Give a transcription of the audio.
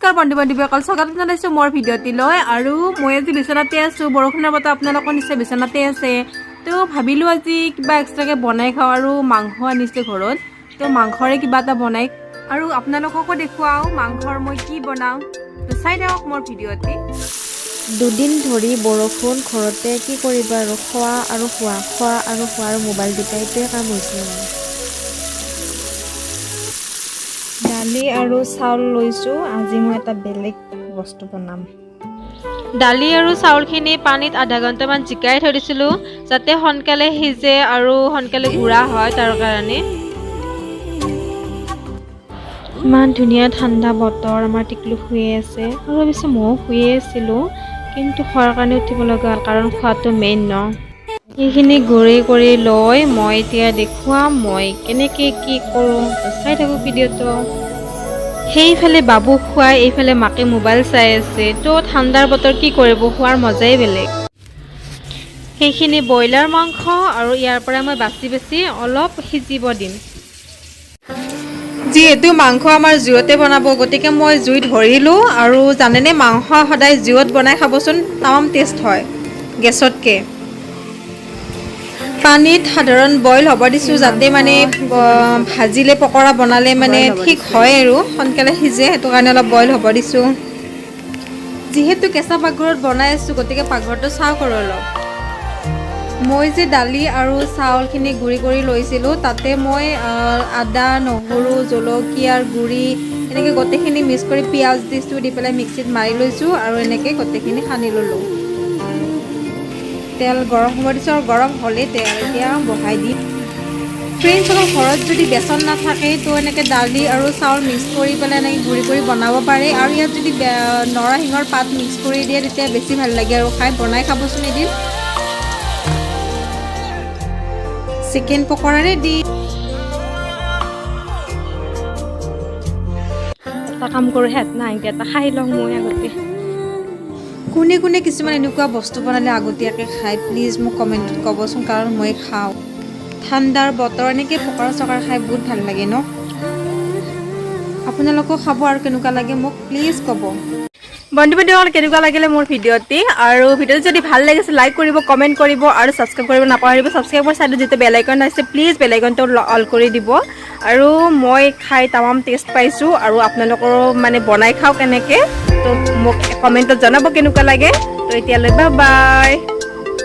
নমস্কাৰ বন্ধু বান্ধৱীসকল স্বাগত জনাইছোঁ মোৰ ভিডিঅ'টিলৈ আৰু মই আজি বিচনাতে আছোঁ বৰষুণৰ বতৰ আপোনালোকৰ নিশ্চয় বিচনাতে আছে তো ভাবিলোঁ আজি কিবা এক্সট্ৰাকৈ বনাই খাওঁ আৰু মাংস আনিছোঁ ঘৰত তো মাংসৰে কিবা এটা বনাই আৰু আপোনালোককো দেখুৱাওঁ মাংসৰ মই কি বনাওঁ তো চাই থাকক মোৰ ভিডিঅ'টি দুদিন ধৰি বৰষুণ ঘৰতে কি কৰিবা আৰু খোৱা আৰু মোবাইল টিপা এইটোৱে কাম হৈছে দালি আৰু চাউল লৈছোঁ আজি মই এটা বেলেগ বস্তু বনাম দালি আৰু চাউলখিনি পানীত আধা ঘণ্টামান জিকাই থৈ দিছিলোঁ যাতে সোনকালে সিজে আৰু সোনকালে গুড়া হয় তাৰ কাৰণে ইমান ধুনীয়া ঠাণ্ডা বতৰ আমাৰ টিকলু শুয়ে আছে আৰু অৱশ্যে ময়ো শুয়ে আছিলোঁ কিন্তু খোৱাৰ কাৰণে উঠিব লগা হ'ল কাৰণ খোৱাটো মেইন ন এইখিনি গুড়ি কৰি লৈ মই এতিয়া দেখুৱাম মই কেনেকৈ কি কৰোঁ চাই থাকোঁ ভিডিঅ'টো সেইফালে বাবু খুৱাই এইফালে মাকে মোবাইল চাই আছে তো ঠাণ্ডাৰ বতৰ কি কৰিব খোৱাৰ মজাই বেলেগ সেইখিনি ব্ৰইলাৰ মাংস আৰু ইয়াৰ পৰা মই বাছি অলপ সিজিব দিম যিহেতু মাংস আমাৰ জুইতে বনাব গতিকে মই জুই ধৰিলোঁ আৰু জানেনে মাংস সদায় জুইত বনাই খাবচোন তামাম টেষ্ট হয় গেছতকৈ পানীত সাধাৰণ বইল হ'ব দিছোঁ যাতে মানে ভাজিলে পকৰা বনালে মানে ঠিক হয় আৰু সোনকালে সিজে সেইটো কাৰণে অলপ বইল হ'ব দিছোঁ যিহেতু কেঁচা পাকঘৰত বনাই আছোঁ গতিকে পাকঘৰটো চাওঁ কৰোঁ অলপ মই যে দালি আৰু চাউলখিনি গুড়ি কৰি লৈছিলোঁ তাতে মই আদা নহৰু জলকীয়াৰ গুড়ি এনেকৈ গোটেইখিনি মিক্স কৰি পিঁয়াজ দিছোঁ দি পেলাই মিক্সিত মাৰি লৈছোঁ আৰু এনেকৈ গোটেইখিনি সানি ল'লোঁ তেল গৰম হ'ব দিছোঁ আৰু গৰম হ'লেই তেল এতিয়া বহাই দিম ফ্ৰেণ্ডছসকল ঘৰত যদি বেচন নাথাকে তো এনেকৈ দালি আৰু চাউল মিক্স কৰি পেলাই এনেকৈ গুড়ি কৰি বনাব পাৰে আৰু ইয়াত যদি নৰসিংহৰ পাত মিক্স কৰি দিয়ে তেতিয়া বেছি ভাল লাগে আৰু খাই বনাই খাবচোন এদিন চিকেন পকৰাৰে দি এটা কাম কৰোঁ হেঁত নাই এটা খাই লওঁ মই আগতে কোনে কোনে কিছুমান এনেকুৱা বস্তু বনালে আগতীয়াকৈ খায় প্লিজ মোক কমেণ্টত ক'বচোন কাৰণ মই খাওঁ ঠাণ্ডাৰ বতৰ এনেকৈ পকৰা চকৰা খাই বহুত ভাল লাগে ন আপোনালোকেও খাব আৰু কেনেকুৱা লাগে মোক প্লিজ ক'ব বন্ধু বান্ধৱীসকল কেনেকুৱা লাগিলে মোৰ ভিডিঅ'টি আৰু ভিডিঅ'টো যদি ভাল লাগিছে লাইক কৰিব কমেণ্ট কৰিব আৰু ছাবস্ক্ৰাইব কৰিব নাপাহৰিব ছাবস্ক্ৰাইবৰ চাইডত যিটো বেল আইকন আছে প্লিজ বেল আইকনটো অল কৰি দিব আৰু মই খাই তামাম টেষ্ট পাইছোঁ আৰু আপোনালোকৰো মানে বনাই খাওঁ কেনেকৈ তো মোক কমেণ্টত জনাব কেনেকুৱা লাগে তো এতিয়ালৈ বাই বাই